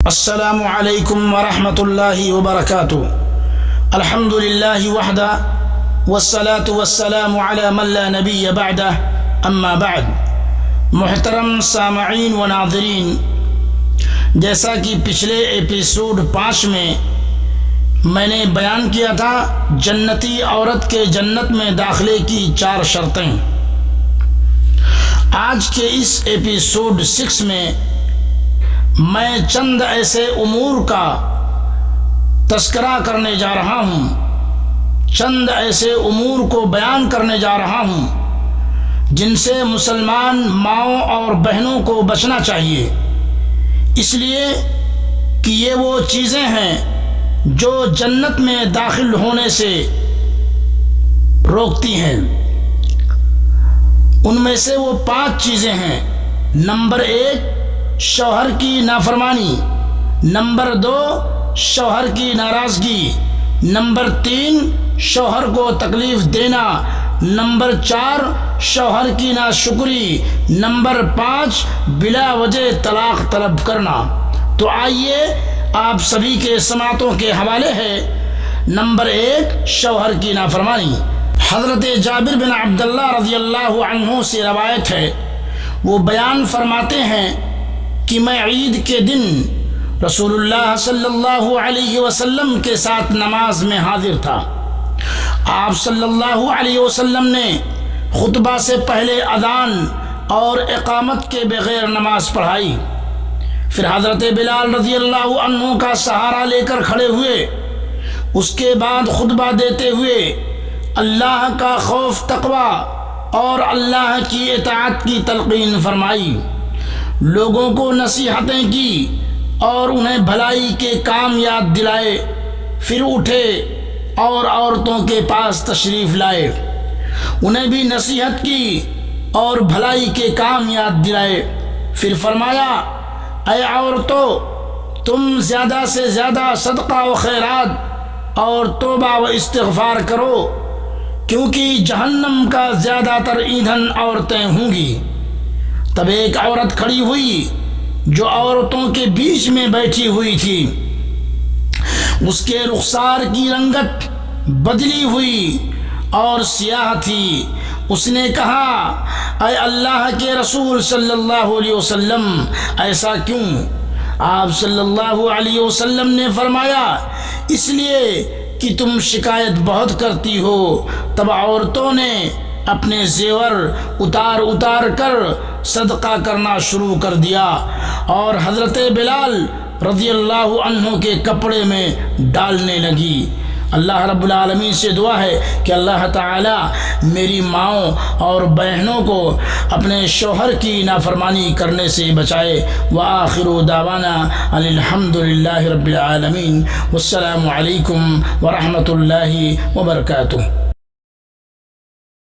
السلام علیکم ورحمۃ اللہ وبرکاتہ۔ الحمد للہ وحدہ والصلاة والسلام علی من لا نبی بعدہ، اما بعد۔ محترم سامعین و ناظرین، جیسا کہ پچھلے ایپیسوڈ 5 میں نے بیان کیا تھا جنتی عورت کے جنت میں داخلے کی 4 شرطیں، آج کے اس ایپیسوڈ 6 میں چند ایسے امور کا تذکرہ کرنے جا رہا ہوں، چند ایسے امور کو بیان کرنے جا رہا ہوں جن سے مسلمان ماؤں اور بہنوں کو بچنا چاہیے، اس لیے کہ یہ وہ چیزیں ہیں جو جنت میں داخل ہونے سے روکتی ہیں۔ ان میں سے وہ 5 چیزیں ہیں۔ نمبر 1، شوہر کی نافرمانی۔ نمبر 2، شوہر کی ناراضگی۔ نمبر 3، شوہر کو تکلیف دینا۔ نمبر 4، شوہر کی ناشکری۔ نمبر 5، بلا وجہ طلاق طلب کرنا۔ تو آئیے آپ سبھی کے سماعتوں کے حوالے ہے۔ نمبر 1، شوہر کی نافرمانی۔ حضرت جابر بن عبداللہ رضی اللہ عنہ سے روایت ہے، وہ بیان فرماتے ہیں کہ میں عید کے دن رسول اللہ صلی اللہ علیہ وسلم کے ساتھ نماز میں حاضر تھا۔ آپ صلی اللہ علیہ وسلم نے خطبہ سے پہلے اذان اور اقامت کے بغیر نماز پڑھائی، پھر حضرت بلال رضی اللہ عنہ کا سہارا لے کر کھڑے ہوئے، اس کے بعد خطبہ دیتے ہوئے اللہ کا خوف، تقوی اور اللہ کی اطاعت کی تلقین فرمائی، لوگوں کو نصیحتیں کی اور انہیں بھلائی کے کام یاد دلائے، پھر اٹھے اور عورتوں کے پاس تشریف لائے، انہیں بھی نصیحت کی اور بھلائی کے کام یاد دلائے، پھر فرمایا، اے عورتوں، تم زیادہ سے زیادہ صدقہ و خیرات اور توبہ و استغفار کرو، کیونکہ جہنم کا زیادہ تر ایندھن عورتیں ہوں گی۔ تب ایک عورت کھڑی ہوئی جو عورتوں کے بیچ میں بیٹھی ہوئی تھی، اس کے رخسار کی رنگت بدلی ہوئی اور سیاہ تھی۔ اس نے کہا، اے اللہ کے رسول صلی اللہ علیہ وسلم، ایسا کیوں؟ آپ صلی اللہ علیہ وسلم نے فرمایا، اس لیے کہ تم شکایت بہت کرتی ہو۔ تب عورتوں نے اپنے زیور اتار کر صدقہ کرنا شروع کر دیا اور حضرت بلال رضی اللہ عنہ کے کپڑے میں ڈالنے لگی۔ اللہ رب العالمین سے دعا ہے کہ اللہ تعالی میری ماؤں اور بہنوں کو اپنے شوہر کی نافرمانی کرنے سے بچائے۔ وآخر دعوانا ان الحمد للہ رب العالمین، والسلام علیکم ورحمۃ اللہ وبرکاتہ۔